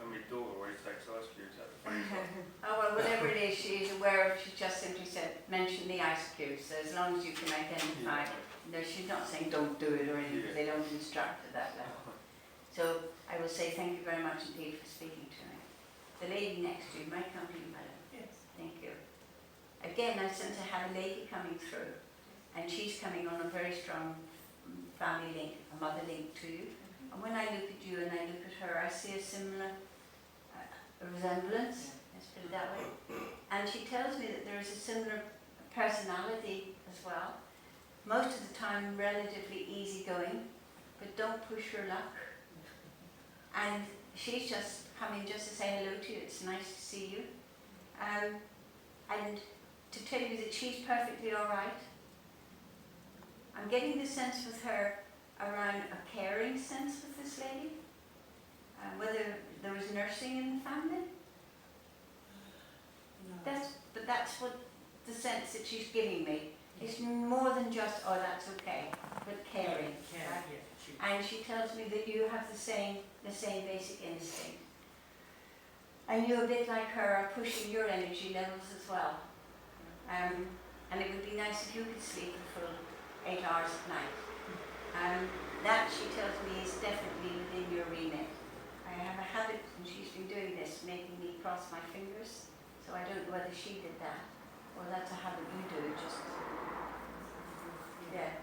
S7: And my daughter always takes ice cubes out of the freezer.
S2: Oh, well, whatever it is she is aware of, she just simply said, mention the ice cubes, so as long as you can identify. No, she's not saying don't do it or anything, because they don't instruct at that level. So I will say thank you very much indeed for speaking to me. The lady next to you might come to you, madam.
S6: Yes.
S2: Thank you. Again, I seem to have a lady coming through, and she's coming on a very strong family link, a mother link to you. And when I look at you and I look at her, I see a similar resemblance, let's put it that way. And she tells me that there is a similar personality as well. Most of the time relatively easygoing, but don't push your luck. And she's just coming just to say hello to you, it's nice to see you. And to tell you that she's perfectly all right. I'm getting the sense with her around a caring sense with this lady. Whether there was nursing in the family. But that's what the sense that she's giving me. It's more than just, oh, that's okay, but caring. Right? And she tells me that you have the same basic instinct. And you, a bit like her, are pushing your energy levels as well. And it would be nice if you could sleep a full 8 hours at night. That, she tells me, is definitely within your remit. I have a habit, and she's been doing this, making me cross my fingers, so I don't know whether she did that, or that's a habit you do, just, yeah.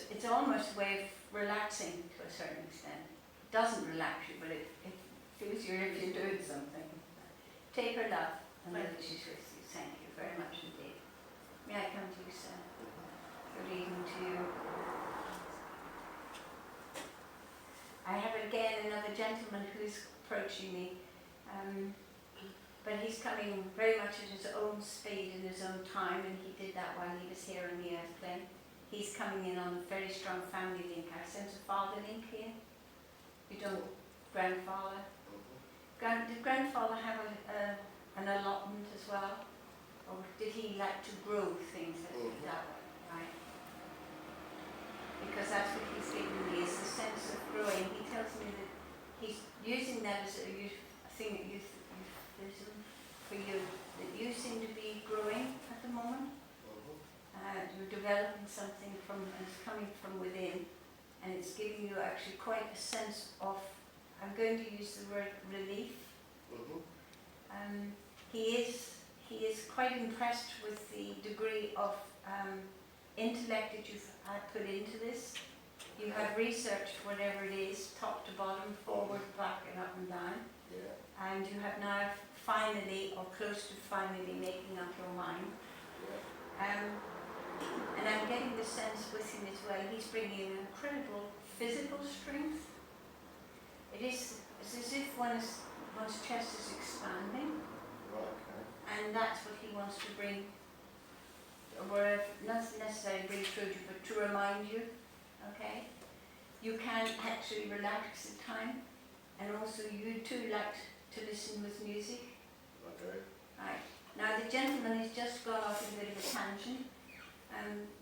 S2: It's almost a way of relaxing to a certain extent. It doesn't relax you, but it feels you if you're doing something. Take her love, and know that she's with you. Thank you very much indeed. May I come to you, sir? Good evening to you. I have again another gentleman who's approaching me, but he's coming very much at his own speed and his own time, and he did that while he was here on the earth plane. He's coming in on a very strong family link. I sense a father link here. You don't, grandfather? Did grandfather have an allotment as well? Or did he like to grow things that way, right? Because that's what he's giving me, is the sense of growing. He tells me that he's using that as a thing that for you, that you seem to be growing at the moment. You're developing something from, and it's coming from within, and it's giving you actually quite a sense of, I'm going to use the word relief. He is quite impressed with the degree of intellect that you've put into this. You have researched whatever it is, top to bottom, forward, back and up and down. And you have now finally, or close to finally, making up your mind. And I'm getting the sense with him as well, he's bringing incredible physical strength. It's as if one's chest is expanding. And that's what he wants to bring, or not necessarily bring through you, but to remind you, okay? You can actually relax at time, and also you too like to listen with music. Right. Now the gentleman has just gone off in a bit of a tangent.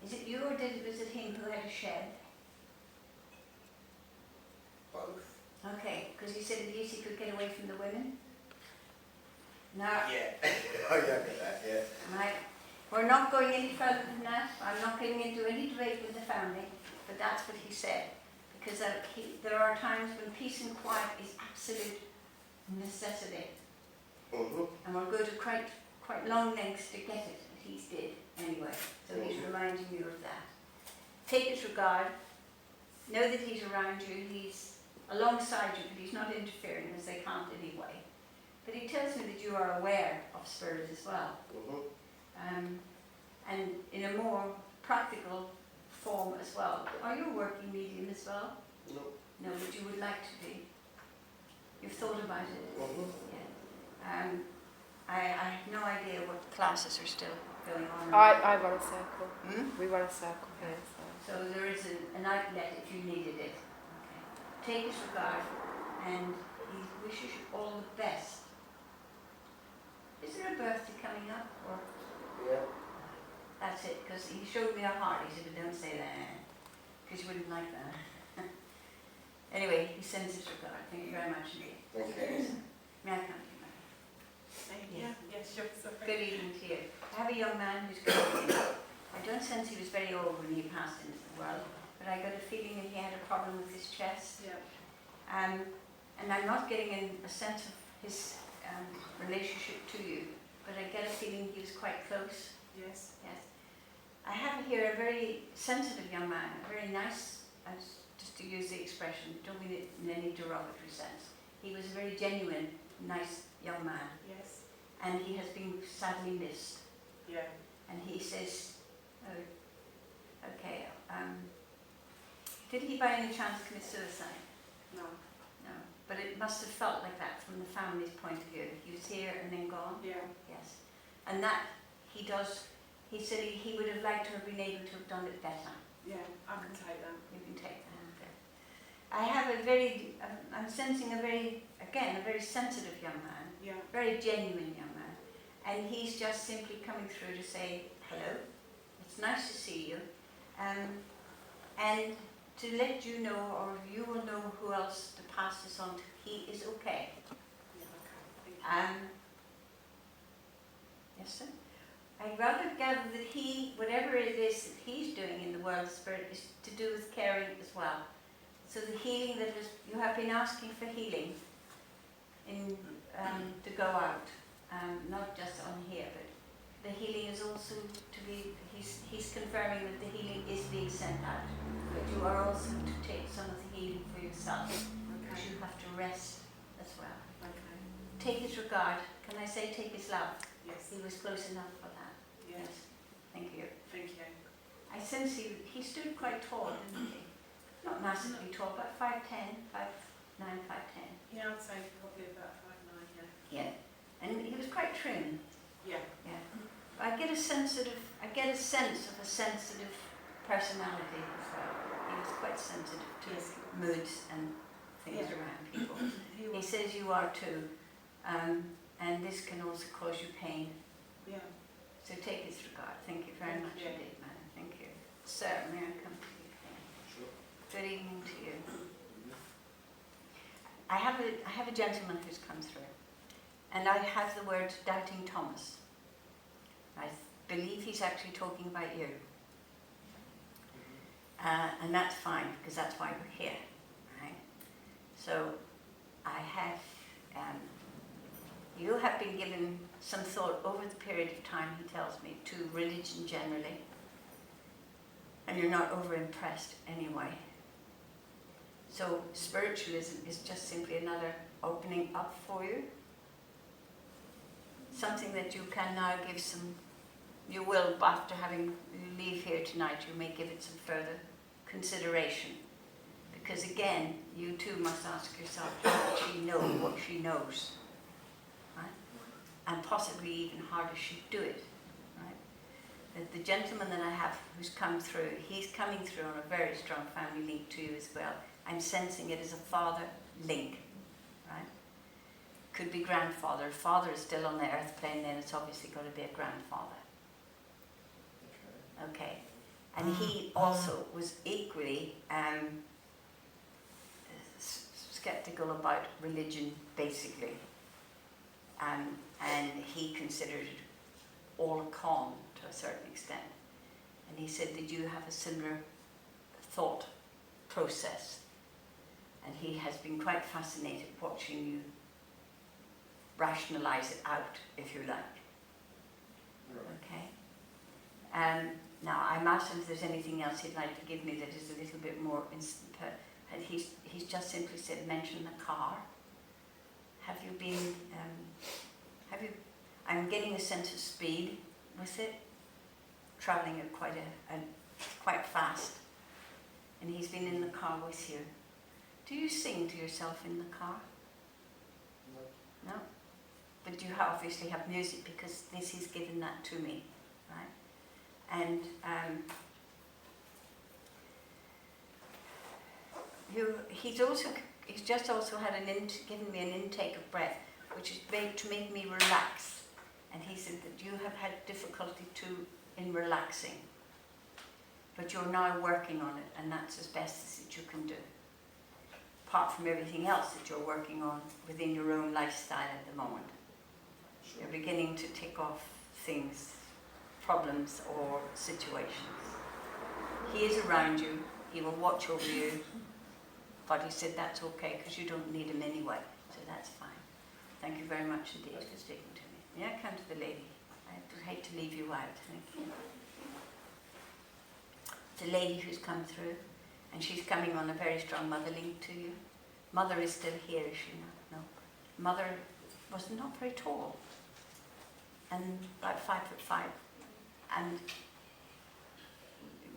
S2: Is it you or was it him who had a shed?
S8: Both.
S2: Okay, because he said at least he could get away from the women. No.
S8: Yeah. Oh, yeah, I get that, yeah.
S2: Right. We're not going any further than that. I'm not getting into any debate with the family, but that's what he said. Because there are times when peace and quiet is absolute necessity. And we'll go to quite long lengths to get it, and he did anyway. So he's reminding you of that. Take his regard. Know that he's around you. He's alongside you, but he's not interfering, as they can't anyway. But he tells me that you are aware of spirit as well. And in a more practical form as well. Are you a working medium as well?
S8: No.
S2: No, but you would like to be. You've thought about it? Yeah. I have no idea what classes are still going on.
S4: I run a circle.
S2: Hmm?
S4: We run a circle here. So.
S2: So there is an outlet if you needed it. Okay. Take his regard, and he wishes you all the best. Is there a birthday coming up? Or?
S8: Yeah.
S2: That's it, because he showed me a heart. He said, don't say that, because you wouldn't like that. Anyway, he sends his regard. Thank you very much indeed.
S8: Thank you.
S2: May I come to you, madam?
S6: Yes, sure, sorry.
S2: Good evening to you. I have a young man who's coming in. I don't sense he was very old when he passed into the world, but I got a feeling that he had a problem with his chest.
S6: Yeah.
S2: And I'm not getting a sense of his relationship to you, but I get a feeling he was quite close.
S6: Yes.
S2: Yes. I have here a very sensitive young man, a very nice, just to use the expression, don't mean it in any derogatory sense. He was a very genuine, nice young man.
S6: Yes.
S2: And he has been sadly missed.
S6: Yeah.
S2: And he says, oh, okay, did he by any chance commit suicide?
S6: No.
S2: No. But it must have felt like that from the family's point of view. He was here and then gone?
S6: Yeah.
S2: Yes. And that he said he would have liked to have been able to have done it better.
S6: Yeah, I can take that.
S2: You can take that. I have I'm sensing a very sensitive young man,
S6: Yeah.
S2: very genuine young man. And he's just simply coming through to say, hello, it's nice to see you. And to let you know, or you will know who else to pass this on to, he is okay.
S6: Yeah, okay. Thank you.
S2: Yes, sir. I'd rather gather that whatever it is that he's doing in the world of spirit is to do with caring as well. So the healing you have been asking for healing to go out, not just on here, but the healing is also to be, he's confirming that the healing is being sent out, but you are also to take some of the healing for yourself, because you have to rest as well.
S6: Okay.
S2: Take his regard, can I say take his love?
S6: Yes.
S2: He was close enough for that.
S6: Yes.
S2: Thank you.
S6: Thank you.
S2: I sense he stood quite tall, didn't he? Not massively tall, but 5'10", 5'9", 5'10".
S6: Yeah, I'd say probably about 5'9", yeah.
S2: Yeah. And he was quite trim.
S6: Yeah.
S2: Yeah. I get a sense of a sensitive personality as well. He was quite sensitive to
S6: Yes.
S2: moods and things
S6: Yeah.
S2: around people.
S6: He
S2: He
S6: was.
S2: says you are too. And this can also cause you pain.
S6: Yeah.
S2: So take his regard. Thank you very
S6: Thank
S2: much
S6: you.
S2: indeed, madam. Thank you. Sir, may I come to you?
S8: Sure.
S2: Good evening to you. I have a gentleman who's come through, and I have the word doubting Thomas. I believe he's actually talking about you. And that's fine, because that's why we're here, right? So I have, you have been given some thought over the period of time, he tells me, to religion generally, and you're not over impressed anyway. So spiritualism is just simply another opening up for you. Something that you can now give some, you will, after having you leave here tonight, you may give it some further consideration. Because again, you too must ask yourself, how does she know what she knows? Right? And possibly even how does she do it? Right? The gentleman that I have who's come through, he's coming through on a very strong family link to you as well. I'm sensing it as a father link. Right? Could be grandfather. If father is still on the earth plane, then it's obviously got to be a grandfather. Okay. And he also was equally skeptical about religion, basically. And he considered it all a con to a certain extent. And he said, did you have a similar thought process? And he has been quite fascinated watching you rationalize it out, if you like. Okay? Now, I'm asked him if there's anything else he'd like to give me that is a little bit more instant. And he's just simply said, mention the car. Have you been, I'm getting a sense of speed with it, travelling at quite fast. And he's been in the car with you. Do you sing to yourself in the car? No? But you obviously have music, because he's given that to me, right? And he's just also had given me an intake of breath, which is made to make me relax. And he said that you have had difficulty too in relaxing, but you're now working on it, and that's as best as that you can do. Apart from everything else that you're working on within your own lifestyle at the moment. Sure. You're beginning to tick off things, problems or situations. He is around you, he will watch over you, but he said that's okay because you don't need him anyway, so that's fine. Thank you very much indeed for speaking to me. May I come to the lady? I hate to leave you out, thank you. The lady who's come through, and she's coming on a very strong mother link to you. Mother is still here, is she not? No. Mother was not very tall, and about 5'5". And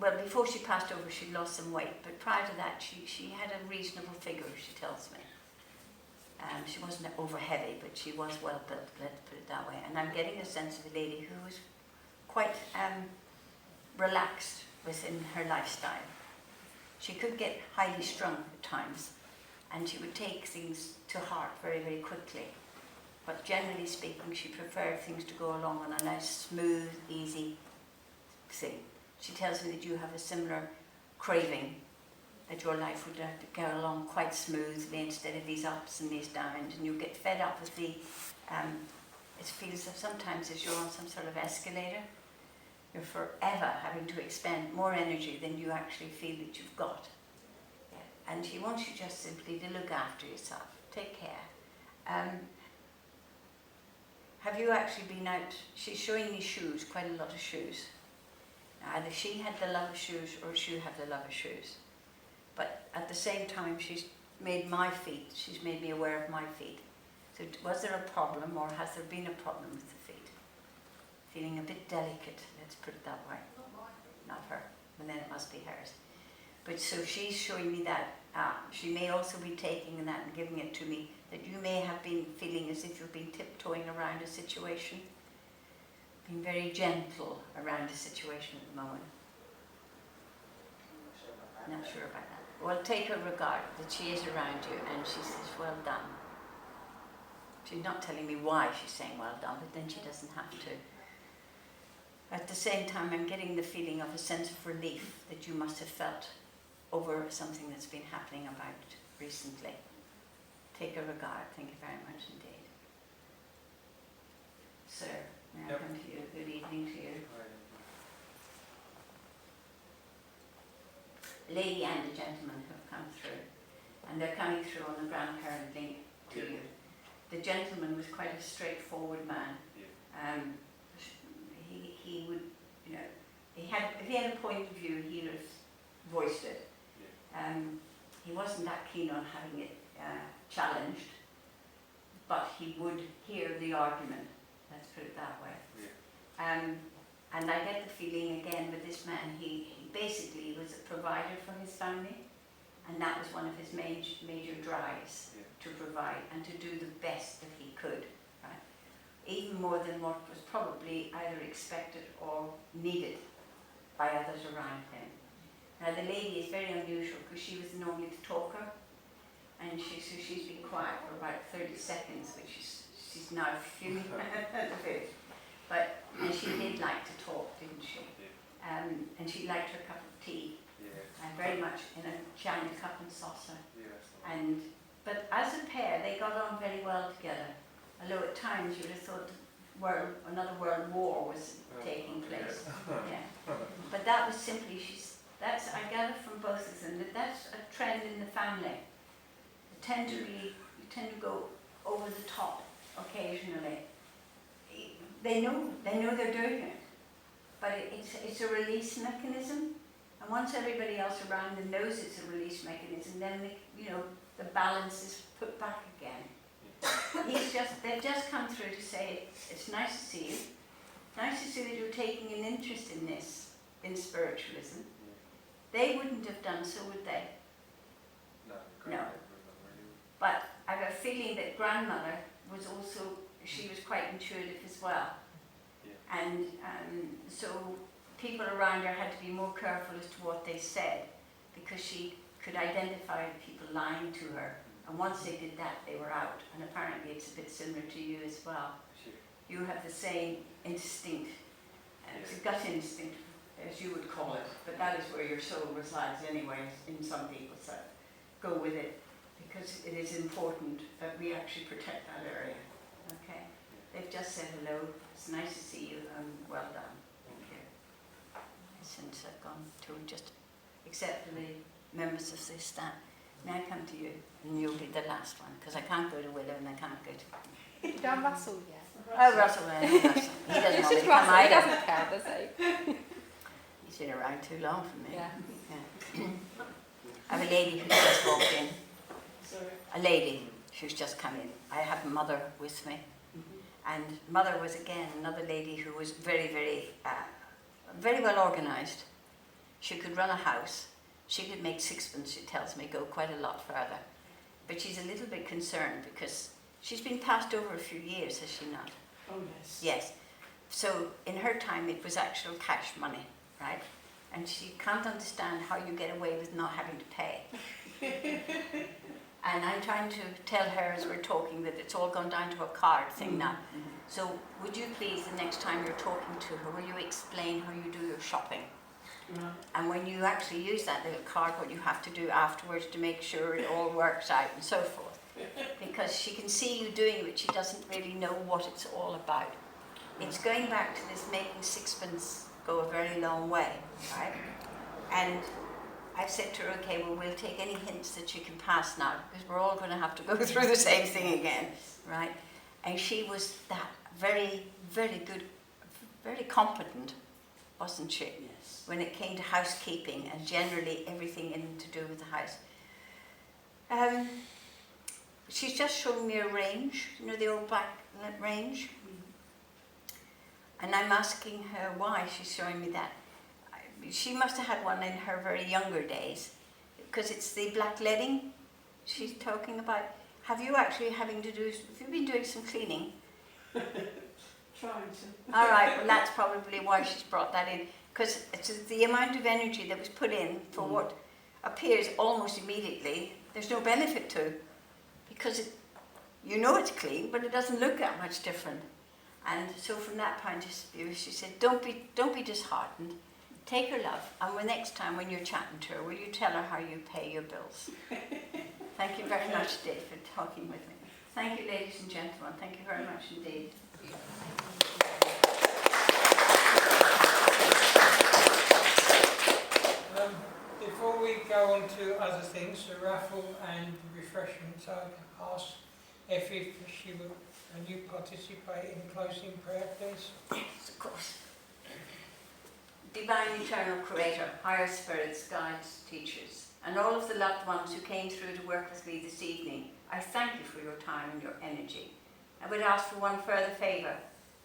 S2: well, before she passed over, she'd lost some weight, but prior to that, she had a reasonable figure, she tells me. She wasn't over heavy, but she was well built, let's put it that way. And I'm getting a sense of a lady who was quite relaxed within her lifestyle. She could get highly strung at times, and she would take things to heart very, very quickly. But generally speaking, she preferred things to go along on a nice, smooth, easy thing. She tells me that you have a similar craving, that your life would go along quite smoothly instead of these ups and these downs, and you get fed up with the, it feels sometimes as you're on some sort of escalator. You're forever having to expend more energy than you actually feel that you've got. Yeah. And she wants you just simply to look after yourself. Take care. Have you actually been out? She's showing me shoes, quite a lot of shoes. Now, either she had the love of shoes or you have the love of shoes. But at the same time, she's made my feet, she's made me aware of my feet. So was there a problem, or has there been a problem with the feet? Feeling a bit delicate, let's put it that way. Not her, but then it must be hers. But so she's showing me that. She may also be taking that and giving it to me, that you may have been feeling as if you've been tiptoeing around a situation, being very gentle around a situation at the moment. Not sure about that. Well, take her regard that she is around you, and she says, well done. She's not telling me why she's saying well done, but then she doesn't have to. At the same time, I'm getting the feeling of a sense of relief that you must have felt over something that's been happening about recently. Take a regard. Thank you very much indeed. Sir, may I come to you? Good evening to you. a lady and a gentleman who have come through, and they're coming through on the grandparent link to you. The gentleman was quite a straightforward man. He would, you know, if he had a point of view, he'd have voiced it. He wasn't that keen on having it challenged, but he would hear the argument. Let's put it that way. And I get the feeling again with this man, he basically was a provider for his family, and that was one of his major drives, to provide and to do the best that he could, right? Even more than what was probably either expected or needed by others around him. Now the lady is very unusual because she was normally the talker, and she's been quiet for about 30 seconds, which she's now feeling a bit. And she did like to talk, didn't she? And she liked her cup of tea, and very much in a china cup and saucer. But as a pair, they got on very well together. Although at times you would have thought another world war was taking place. But that was simply, I gather from both of them that that's a trend in the family. You tend to go over the top occasionally. They know they're doing it, but it's a release mechanism. And once everybody else around them knows it's a release mechanism, then the balance is put back again. They've just come through to say, it's nice to see you. Nice to see that you're taking an interest in this, in spiritualism. They wouldn't have done so, would they? No. But I have a feeling that grandmother was also, she was quite intuitive as well. And so people around her had to be more careful as to what they said, because she could identify people lying to her. And once they did that, they were out. And apparently it's a bit similar to you as well. You have the same instinct, it's a gut instinct, as you would call it, but that is where your soul resides anyway, in some people, so go with it, because it is important that we actually protect that area. Okay? They've just said hello, it's nice to see you, and well done. Thank you. Since I've gone to just accept the members of this staff, may I come to you, and you'll be the last one, because I can't go to Willow and I can't go to...
S4: Dan Russell, yeah.
S2: Oh, Russell, Russell. He doesn't
S4: It's
S2: want me
S4: just
S2: to come
S4: Russell, he
S2: either.
S4: doesn't care, does he?
S2: He's been around too long for me.
S4: Yeah.
S2: I have a lady who's just walked in.
S6: Sorry.
S2: A lady who's just come in. I have Mother with me. And Mother was, again, another lady who was very, very well organised. She could run a house. She could make sixpence, she tells me, go quite a lot further. But she's a little bit concerned because she's been passed over a few years, has she not?
S6: Oh, yes.
S2: Yes. So in her time it was actual cash money, right? And she can't understand how you get away with not having to pay. And I'm trying to tell her as we're talking that it's all gone down to a card thing now. So would you please, the next time you're talking to her, will you explain how you do your shopping? And when you actually use that little card, what you have to do afterwards to make sure it all works out and so forth. Because she can see you doing it, but she doesn't really know what it's all about. It's going back to this making sixpence go a very long way, right? And I've said to her, okay, well, we'll take any hints that you can pass now, because we're all going to have to go through the same thing again, right? And she was that very, very good, very competent, wasn't she?
S6: Yes.
S2: When it came to housekeeping and generally everything in to do with the house. She's just shown me a range, you know, the old black range. And I'm asking her why she's showing me that. She must have had one in her very younger days, because it's the black leading she's talking about. Have you been doing some cleaning?
S6: Trying to.
S2: All right, well that's probably why she's brought that in, because it's the amount of energy that was put in for what appears almost immediately, there's no benefit to, because you know it's clean, but it doesn't look that much different. And so from that point of view, she said, don't be disheartened. Take her love, and the next time when you're chatting to her, will you tell her how you pay your bills? Thank you very much, Dave, for talking with me. Thank you, ladies and gentlemen. Thank you very much indeed.
S1: Before we to other things, the raffle and the refreshments, I asked Effie if she would, and you participate in closing prayer, please.
S2: Yes, of course. Divine Eternal Creator, higher spirits, guides, teachers, and all of the loved ones who came through to work with me this evening, I thank you for your time and your energy. I would ask for one further favour,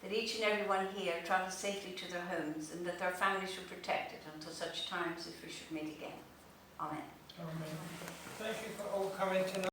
S2: that each and every one here travel safely to their homes and that their families are protected until such times as we should meet again. Amen.
S1: Amen. Thank you for all coming tonight.